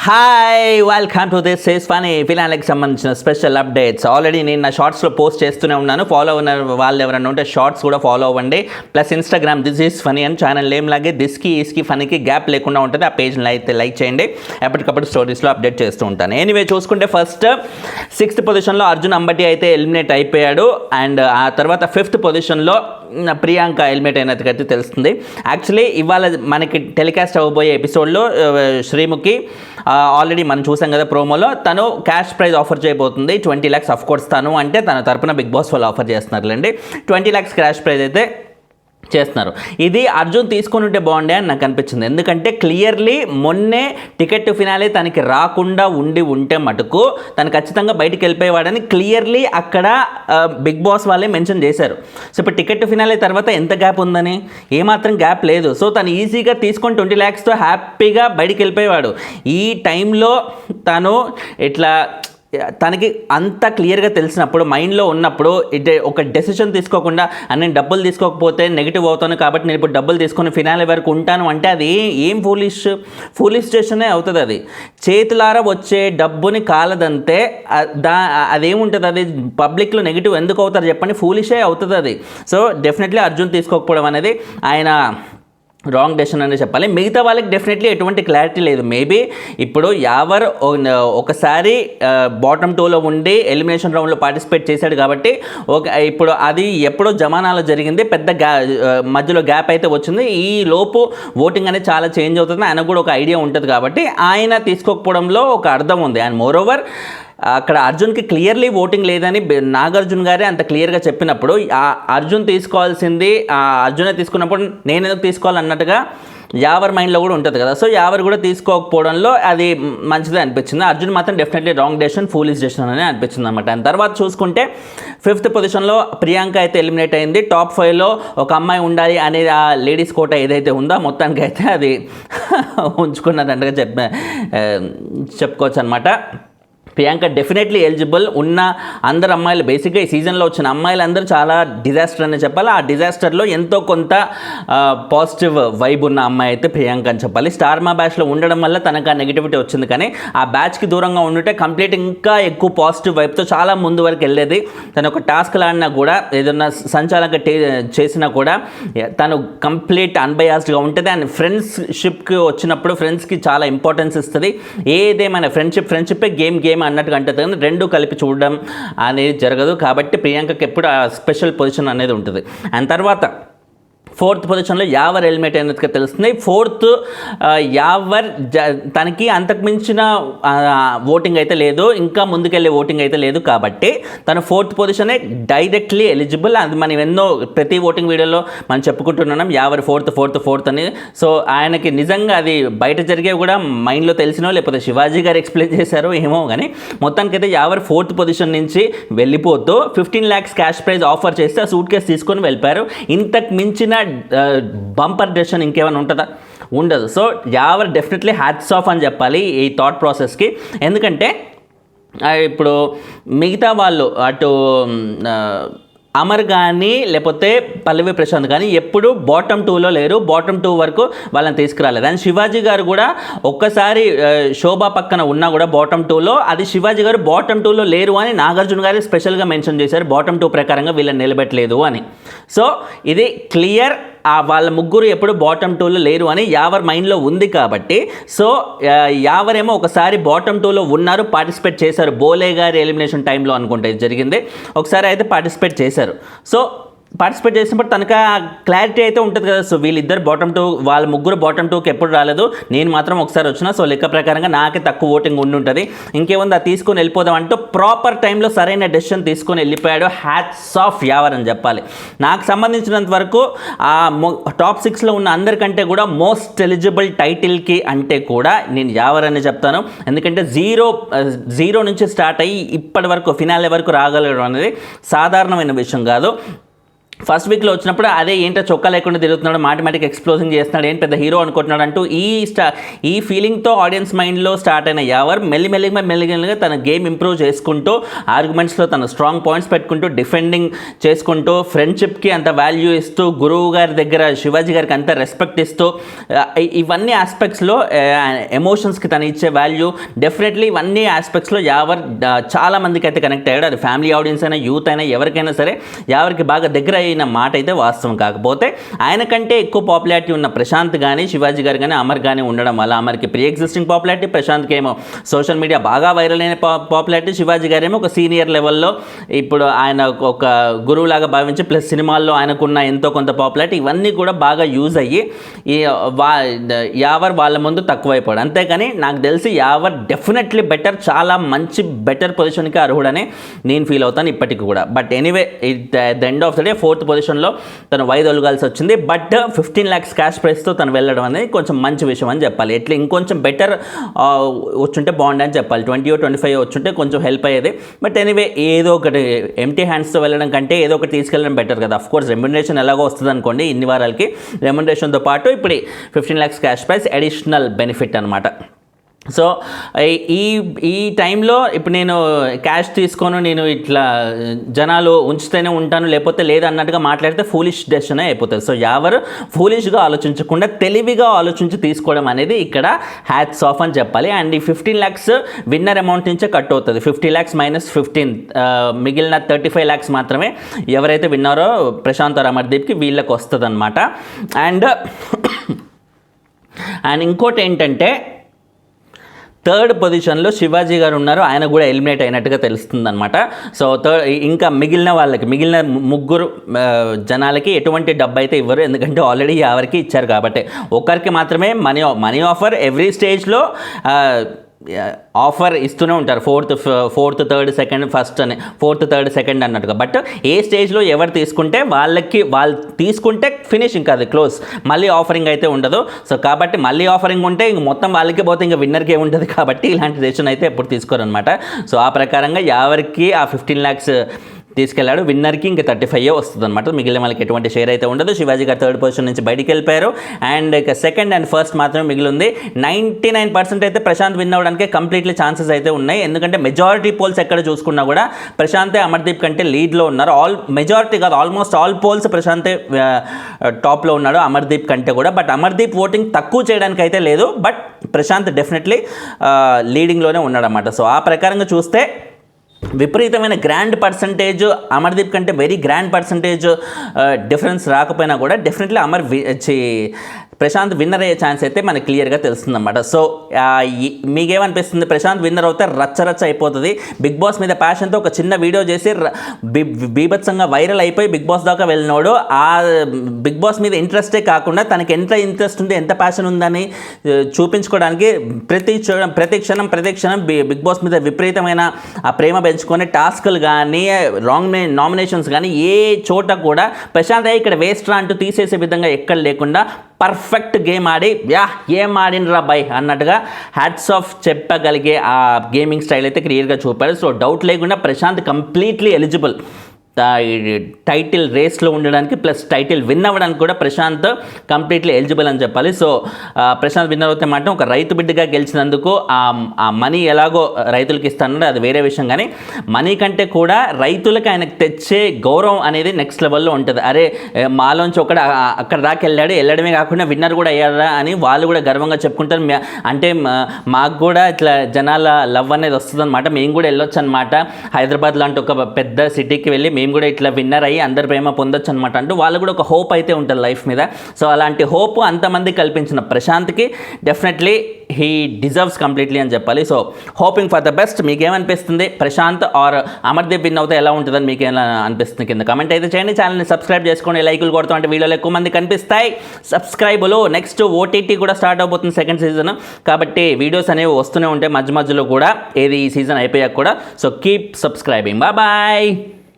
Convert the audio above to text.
Hi welcome to this is ఫనీ ఫినాలకి సంబంధించిన స్పెషల్ అప్డేట్స్. ఆల్రెడీ నేను నా షార్ట్స్లో పోస్ట్ చేస్తూనే ఉన్నాను. ఫాలో ఉన్న వాళ్ళు ఎవరైనా ఉంటే షార్ట్స్ కూడా ఫాలో అవ్వండి. Plus Instagram this is funny అని ఛానల్ నేమ్ లాగే దిస్కి ఈస్కి ఫనీకి గ్యాప్ లేకుండా ఉంటుంది. ఆ పేజ్ని అయితే లైక్ చేయండి. ఎప్పటికప్పుడు స్టోరీస్లో అప్డేట్ చేస్తూ ఉంటాను. ఎనీవే చూసుకుంటే ఫస్ట్ 6th పొజిషన్లో అర్జున్ అంబటి అయితే ఎలిమినేట్ అయిపోయాడు. అండ్ ఆ తర్వాత 5th పొజిషన్లో ప్రియాంక ఎలిమినేట్ అయినట్టుగా తెలుస్తుంది. యాక్చువల్లీ ఇవాళ మనకి టెలికాస్ట్ అవ్వబోయే ఎపిసోడ్లో శ్రీముఖి ఆల్రెడీ మనం చూసాం కదా ప్రోమోలో, తను క్యాష్ ప్రైజ్ ఆఫర్ చేయబోతుంది 20 lakhs. ఆఫ్ కోర్స్ తను అంటే తన తరపున బిగ్ బాస్ వాళ్ళు ఆఫర్ చేస్తున్నారులేండి. 20 lakhs క్యాష్ ప్రైజ్ అయితే చేస్తున్నారు. ఇది అర్జున్ తీసుకొని ఉంటే బాగుండే అని నాకు అనిపించింది. ఎందుకంటే క్లియర్లీ మొన్నే టికెట్ టు ఫినాలే తనకి రాకుండా ఉంటే మటుకు తను ఖచ్చితంగా బయటికి వెళ్ళిపోయేవాడని క్లియర్లీ అక్కడ బిగ్ బాస్ వాళ్ళే మెన్షన్ చేశారు. సో ఇప్పుడు టికెట్ టు ఫినాలే తర్వాత ఎంత గ్యాప్ ఉందని, ఏమాత్రం గ్యాప్ లేదు. సో తను ఈజీగా తీసుకొని 20 lakhsతో హ్యాపీగా బయటికి వెళ్ళిపోయేవాడు. ఈ టైంలో తను ఇట్లా తనకి అంత క్లియర్గా తెలిసినప్పుడు, మైండ్లో ఉన్నప్పుడు ఒక డెసిషన్ తీసుకోకుండా నేను డబ్బులు తీసుకోకపోతే నెగిటివ్ అవుతాను కాబట్టి నేను ఇప్పుడు డబ్బులు తీసుకొని ఫినాలే వరకు ఉంటాను అంటే అది ఏం ఫూలిష్ డెసిషనే అవుతుంది. అది చేతులారా వచ్చే డబ్బుని కాలదంతే అదేముంటుంది, అది పబ్లిక్లో నెగిటివ్ ఎందుకు అవుతారు చెప్పండి, ఫూలిషే అవుతుంది అది. సో డెఫినెట్లీ అర్జున్ తీసుకోకపోవడం అనేది ఆయన రాంగ్ డెసిషన్ అనే చెప్పాలి. మిగతా వాళ్ళకి డెఫినెట్లీ ఎటువంటి క్లారిటీ లేదు. మేబీ ఇప్పుడు యావర్ ఒకసారి బాటమ్ 2లో ఉండి ఎలిమినేషన్ రౌండ్లో పార్టిసిపేట్ చేశాడు కాబట్టి ఇప్పుడు అది ఎప్పుడో జమానాలో జరిగింది, పెద్ద మధ్యలో గ్యాప్ అయితే వచ్చింది. ఈ లోపు ఓటింగ్ అనేది చాలా చేంజ్ అవుతుంది, ఆయనకు కూడా ఒక ఐడియా ఉంటుంది కాబట్టి ఆయన తీసుకోకపోవడంలో ఒక అర్థం ఉంది. అండ్ మోరోవర్ అక్కడ అర్జున్కి క్లియర్లీ ఓటింగ్ లేదని నాగార్జున గారే అంత క్లియర్గా చెప్పినప్పుడు అర్జున్ తీసుకోవాల్సింది అర్జునే తీసుకున్నప్పుడు నేను ఎందుకు తీసుకోవాలన్నట్టుగా యావర్ మైండ్లో కూడా ఉంటుంది కదా. సో యావర్ కూడా తీసుకోకపోవడంలో అది మంచిదే అనిపించింది. అర్జున్ మాత్రం definitely wrong decision, foolish decision అని అనిపించింది అనమాట. అండ్ తర్వాత చూసుకుంటే 5th పొజిషన్లో ప్రియాంక అయితే ఎలిమినేట్ అయింది. టాప్ 5లో ఒక అమ్మాయి ఉండాలి అనేది ఆ లేడీస్ కోట ఏదైతే ఉందో మొత్తానికి అయితే అది ఉంచుకున్నదంటగా చెప్పుకోవచ్చు అనమాట. Priyanka definitely eligible. ఉన్న అందరు అమ్మాయిలు బేసిక్గా ఈ సీజన్లో వచ్చిన అమ్మాయిలందరూ చాలా డిజాస్టర్ అని చెప్పాలి. ఆ డిజాస్టర్లో ఎంతో కొంత పాజిటివ్ వైబ్ ఉన్న అమ్మాయి అయితే ప్రియాంక అని చెప్పాలి. స్టార్ మా బ్యాచ్లో ఉండడం వల్ల తనకు ఆ నెగిటివిటీ వచ్చింది, కానీ ఆ బ్యాచ్కి దూరంగా ఉండుంటే కంప్లీట్ ఇంకా ఎక్కువ పాజిటివ్ వైబ్తో చాలా ముందు వరకు వెళ్ళేది. తను ఒక టాస్క్లు ఆడినా కూడా, ఏదన్నా సంచాలక చేసినా కూడా తను కంప్లీట్ అన్బయాస్డ్గా ఉంటుంది. అండ్ ఫ్రెండ్షిప్కి వచ్చినప్పుడు ఫ్రెండ్స్కి చాలా ఇంపార్టెన్స్ ఇస్తుంది. ఏదేమైనా ఫ్రెండ్షిప్పే గేమ్ అన్నట్టుగా అంటే రెండు కలిపి చూడడం అనేది జరగదు. కాబట్టి ప్రియాంకకి ఎప్పుడు ఆ స్పెషల్ పొజిషన్ అనేది ఉంటుంది. అండ్ తర్వాత 4th పొజిషన్లో యావర్ ఎలిమినేట్ అయినట్టుగా తెలుస్తుంది. 4th యావర్ తనకి అంతకుమించిన ఓటింగ్ అయితే లేదు, ఇంకా ముందుకెళ్ళే ఓటింగ్ అయితే లేదు కాబట్టి తను 4th పొజిషనే డైరెక్ట్లీ ఎలిజిబుల్. అది మనం ఎన్నో ప్రతి ఓటింగ్ వీడియోలో మనం చెప్పుకుంటున్నాం యావర్ 4th అని. సో ఆయనకి నిజంగా అది బయట జరిగేవి కూడా మైండ్లో తెలిసినో లేకపోతే శివాజీ గారు ఎక్స్ప్లెయిన్ చేశారో ఏమో, కానీ మొత్తానికైతే యావర్ 4th పొజిషన్ నుంచి వెళ్ళిపోతూ 15 lakhs క్యాష్ ప్రైజ్ ఆఫర్ చేస్తే ఆ సూట్ కేసు తీసుకొని వెళ్ళిపోయారు. ఇంతకు మించిన బంపర్ డెసిషన్ ఇంకేమైనా ఉంటుందా? ఉండదు. So your definitely hats off అని చెప్పాలి ఈ థాట్ ప్రాసెస్కి. ఎందుకంటే ఇప్పుడు మిగతా వాళ్ళు అటు అమర్ కానీ లేకపోతే పల్లవి ప్రశాంత్ కానీ ఎప్పుడు బాటమ్ 2లో లేరు, బాటమ్ 2 వరకు వాళ్ళని తీసుకురాలేదు. అండ్ శివాజీ గారు కూడా ఒక్కసారి శోభా పక్కన ఉన్నా కూడా బాటమ్ 2లో, అది శివాజీ గారు బాటమ్ 2లో లేరు అని నాగార్జున గారు స్పెషల్గా మెన్షన్ చేశారు, బాటమ్ 2 ప్రకారంగా వీళ్ళని నిలబెట్టలేదు అని. సో ఇది క్లియర్, వాళ్ళ ముగ్గురు ఎప్పుడు బాటమ్ 2లో లేరు అని యావర్ మైండ్లో ఉంది కాబట్టి. సో యావర్ ఏమో ఒకసారి బాటమ్ 2లో ఉన్నారు, పార్టిసిపేట్ చేశారు. బోలే గారి ఎలిమినేషన్ టైంలో అనుకుంటే ఇది జరిగింది, ఒకసారి అయితే పార్టిసిపేట్ చేశారు. సో పార్టిసిపేట్ చేసినప్పుడు తనకు ఆ క్లారిటీ అయితే ఉంటుంది కదా. సో వీళ్ళిద్దరు బాటమ్ 2, వాళ్ళ ముగ్గురు బాటమ్ 2కి ఎప్పుడు రాలేదు, నేను మాత్రం ఒకసారి వచ్చిన. సో లెక్క ప్రకారంగా నాకే తక్కువ ఓటింగ్ ఉండి ఉంటుంది, ఇంకేముంది అది తీసుకొని వెళ్ళిపోదాం అంటూ ప్రాపర్ టైంలో సరైన డెసిషన్ తీసుకొని వెళ్ళిపోయాడు. హ్యాట్స్ ఆఫ్ యావర్ అని చెప్పాలి. నాకు సంబంధించినంత వరకు ఆ టాప్ 6లో ఉన్న అందరికంటే కూడా మోస్ట్ ఎలిజిబుల్ టైటిల్కి అంటే కూడా నేను యావర్ అని చెప్తాను. ఎందుకంటే జీరో నుంచి స్టార్ట్ అయ్యి ఇప్పటి వరకు ఫినాలే వరకు రాగలగడం అనేది సాధారణమైన విషయం కాదు. ఫస్ట్ వీక్లో వచ్చినప్పుడు అదే ఏంటో చొక్కా లేకుండా తిరుగుతున్నాడు, మాటిమాటికి ఎక్స్ప్లోజింగ్ చేస్తున్నాడు, ఏంటి పెద్ద హీరో అనుకుంటున్నాడు అంటూ ఈ ఫీలింగ్తో ఆడియన్స్ మైండ్లో స్టార్ట్ అయిన యావర్ మెల్లిమెల్లిగా తన గేమ్ ఇంప్రూవ్ చేసుకుంటూ ఆర్గ్యుమెంట్స్లో తన స్ట్రాంగ్ పాయింట్స్ పెట్టుకుంటూ డిఫెండింగ్ చేసుకుంటూ ఫ్రెండ్షిప్కి అంత వాల్యూ ఇస్తూ గురువు గారి దగ్గర శివాజీ గారికి అంత రెస్పెక్ట్ ఇస్తూ ఇవన్నీ ఆస్పెక్ట్స్లో ఎమోషన్స్కి తను ఇచ్చే వాల్యూ డెఫినెట్లీ ఇవన్నీ ఆస్పెక్ట్స్లో యావర్ చాలా మందికి అయితే కనెక్ట్ అయ్యాడు. అది ఫ్యామిలీ ఆడియన్స్ అయినా యూత్ అయినా ఎవరికైనా సరే యావరికి బాగా దగ్గర అయిన మాట అయితే వాస్తవం. కాకపోతే ఆయన కంటే ఎక్కువ పాపులారిటీ ఉన్న ప్రశాంత్ కానీ శివాజీ గారు కానీ అమర్ కానీ ఉండడం వల్ల అమర్కి ప్రీ ఎగ్జిస్టింగ్ పాపులారిటీ, ప్రశాంత్కి ఏమో సోషల్ మీడియా బాగా వైరల్ అయిన పాపులారిటీ, శివాజీ గారు ఏమో ఒక సీనియర్ లెవెల్లో ఇప్పుడు ఆయన ఒక గురువులాగా భావించి ప్లస్ సినిమాల్లో ఆయనకున్న ఎంతో కొంత పాపులారిటీ ఇవన్నీ కూడా బాగా యూజ్ అయ్యి యావర్ వాళ్ళ ముందు తక్కువైపోయాడు. అంతేకాని నాకు తెలిసి యావర్ డెఫినెట్లీ బెటర్, చాలా మంచి బెటర్ పొజిషన్కి అర్హుడని నేను ఫీల్ అవుతాను ఇప్పటికి కూడా. But anyway the end of the day 4th పొజిషన్లో తను వైదొలగాల్సి వచ్చింది. బట్ 15 lakhs క్యాష్ ప్రైస్తో తను వెళ్ళడం అనేది కొంచెం మంచి విషయం అని చెప్పాలి. ఎట్లా ఇంకొంచెం బెటర్ వచ్చుంటే బాగుండే అని చెప్పాలి. 20 or 25 వచ్చుంటే కొంచెం హెల్ప్ అయ్యేది. బట్ ఎనీవే ఏదో ఒకటి ఎంటీ హ్యాండ్స్తో వెళ్ళడం కంటే ఏదో ఒకటి తీసుకెళ్ళడం బెటర్ కదా. అఫ్కోర్స్ రెమ్యునరేషన్ ఎలాగో వస్తుంది అనుకోండి ఇన్ని వారాలకి, రెమ్యునరేషన్తో పాటు ఇప్పుడు 15 lakhs cash prize additional benefit అనమాట. సో ఈ టైంలో ఇప్పుడు నేను క్యాష్ తీసుకోను, నేను ఇట్లా జనాలు ఉంచితేనే ఉంటాను లేకపోతే లేదన్నట్టుగా మాట్లాడితే ఫూలిష్ డెసిషన్ అయిపోతుంది. సో ఎవరు ఫూలిష్గా ఆలోచించకుండా తెలివిగా ఆలోచించి తీసుకోవడం అనేది ఇక్కడ హ్యాట్స్ ఆఫ్ అని చెప్పాలి. అండ్ ఈ 15 lakhs విన్నర్ అమౌంట్ నుంచే కట్ అవుతుంది. 50 lakhs - 15 మిగిలిన 35 lakhs మాత్రమే ఎవరైతే విన్నారో ప్రశాంత్ అమర్దీప్కి వీళ్ళకి వస్తుంది అనమాట. అండ్ ఇంకోటి ఏంటంటే 3rd పొజిషన్లో శివాజీ గారు ఉన్నారు, ఆయన కూడా ఎలిమినేట్ అయినట్టుగా తెలుస్తుంది అనమాట. సో ఇంకా మిగిలిన ముగ్గురు జనాలకి ఎటువంటి డబ్బు అయితే ఇవ్వరు, ఎందుకంటే ఆల్రెడీ ఎవరికి ఇచ్చారు కాబట్టి. ఒక్కరికి మాత్రమే మనీ ఆఫర్ ఎవ్రీ స్టేజ్లో ఆఫర్ ఇస్తూనే ఉంటారు. 4th, 3rd, 2nd, 1st అని 4th, 3rd, 2nd అన్నట్టుగా. బట్ ఏ స్టేజ్లో ఎవరు తీసుకుంటే వాళ్ళు తీసుకుంటే ఫినిష్, ఇంకా అది క్లోజ్, మళ్ళీ ఆఫరింగ్ అయితే ఉండదు. సో కాబట్టి మళ్ళీ ఆఫరింగ్ ఉంటే ఇంక మొత్తం వాళ్ళకి పోతే ఇంకా విన్నర్కి ఏముంటుంది కాబట్టి ఇలాంటి డెసిషన్ అయితే ఎప్పుడు తీసుకోరనమాట. సో ఆ ప్రకారంగా ఎవరికి ఆ 15 lakhs తీసుకెళ్లాడు, విన్నర్కి ఇంకా 35 వస్తుంది అనమాట. మిగిలిన వాళ్ళకి ఎటువంటి షేర్ అయితే ఉండదు. శివాజీ గారు 3rd పొజిషన్ నుంచి బయటికి వెళ్ళిపోయారు. అండ్ ఇక 2nd and 1st మాత్రమే మిగిలింది. 99% అయితే ప్రశాంత్ విన్ అవ్వడానికి కంప్లీట్లీ ఛాన్సెస్ అయితే ఉన్నాయి. ఎందుకంటే మెజారిటీ పోల్స్ ఎక్కడ చూసుకున్నా కూడా ప్రశాంతే అమర్దీప్ కంటే లీడ్లో ఉన్నారు. మెజారిటీ కాదు, ఆల్మోస్ట్ ఆల్ పోల్స్ ప్రశాంతే టాప్లో ఉన్నాడు అమర్దీప్ కంటే కూడా. బట్ అమర్దీప్ ఓటింగ్ తక్కువ చేయడానికి అయితే లేదు, బట్ ప్రశాంత్ డెఫినెట్లీ లీడింగ్లోనే ఉన్నాడన్నమాట. సో ఆ ప్రకారంగా చూస్తే విపరీతమైన గ్రాండ్ పర్సంటేజ్ అమర్దీప్ కంటే వెరీ గ్రాండ్ పర్సంటేజ్ డిఫరెన్స్ రాకపోయినా కూడా డెఫినెట్లీ ప్రశాంత్ విన్నర్ అయ్యే ఛాన్స్ అయితే మనకు క్లియర్గా తెలుస్తుందన్నమాట. సో మీకేమనిపిస్తుంది? ప్రశాంత్ విన్నర్ అవుతే రచ్చ అయిపోతుంది. బిగ్ బాస్ మీద ప్యాషన్తో ఒక చిన్న వీడియో చేసి బీభత్సంగా వైరల్ అయిపోయి బిగ్ బాస్ దాకా వెళ్ళినోడు ఆ బిగ్ బాస్ మీద ఇంట్రెస్టే కాకుండా తనకి ఎంత ఇంట్రెస్ట్ ఉంది, ఎంత ప్యాషన్ ఉందని చూపించుకోవడానికి ప్రతి క్షణం బిగ్ బాస్ మీద విపరీతమైన ఆ ప్రేమ పెంచుకొని టాస్క్లు కానీ నామినేషన్స్ కానీ ఏ చోట కూడా ప్రశాంత్ ఇక్కడ వేస్ట్ రా అంటూ తీసేసే విధంగా ఎక్కడ లేకుండా పర్ఫెక్ట్ గేమ్ ఆడి ఏం ఆడినరా బై అన్నట్టుగా హ్యాట్స్ ఆఫ్ చెప్పగలిగే ఆ గేమింగ్ స్టైల్ అయితే క్లియర్గా చూపారు. సో డౌట్ లేకుండా ప్రశాంత్ కంప్లీట్లీ ఎలిజిబుల్ టైటిల్ రేస్లో ఉండడానికి ప్లస్ టైటిల్ విన్ అవ్వడానికి కూడా ప్రశాంత్ కంప్లీట్లీ ఎలిజిబుల్ అని చెప్పాలి. సో ప్రశాంత్ విన్నర్ అవుతే మాట ఒక రైతు బిడ్డగా గెలిచినందుకు ఆ మనీ ఎలాగో రైతులకి ఇస్తానంటే అది వేరే విషయం, కానీ మనీ కంటే కూడా రైతులకు ఆయనకు తెచ్చే గౌరవం అనేది నెక్స్ట్ లెవెల్లో ఉంటుంది. అరే మాలోంచి అక్కడ దాకా వెళ్ళడమే కాకుండా విన్నర్ కూడా అయ్యారా అని వాళ్ళు కూడా గర్వంగా చెప్పుకుంటారు. అంటే మాకు కూడా ఇట్లా జనాల లవ్ అనేది వస్తుంది అనమాట, మేము కూడా వెళ్ళొచ్చు అనమాట, హైదరాబాద్ లాంటి ఒక పెద్ద సిటీకి వెళ్ళి మేము కూడా ఇట్లా విన్నర్ అయ్యి అందరి ప్రేమ పొందొచ్చు అనమాట అంటూ వాళ్ళు కూడా ఒక హోప్ అయితే ఉంటుంది లైఫ్ మీద. సో అలాంటి హోప్ అంతమంది కల్పించిన ప్రశాంత్కి డెఫినెట్లీ హీ డిజర్వ్స్ కంప్లీట్లీ అని చెప్పాలి. So hoping for the best. మీకేమనిపిస్తుంది? ప్రశాంత్ ఆర్ అమర్దీప్ విన్ అవుతే ఎలా ఉంటుందని మీకు ఎలా అనిపిస్తుంది? కింద కమెంట్ అయితే చేయండి. ఛానల్ని సబ్స్క్రైబ్ చేసుకోండి, లైకులు కొడతాం అంటే వీడియోలు ఎక్కువ మంది కనిపిస్తాయి. సబ్స్క్రైబులు నెక్స్ట్ ఓటీటీ కూడా స్టార్ట్ అవబోతుంది 2nd సీజన్ కాబట్టి వీడియోస్ అనేవి వస్తూనే ఉంటాయి మధ్యలో కూడా, ఏది ఈ సీజన్ అయిపోయాక కూడా. So keep subscribing. బాయ్.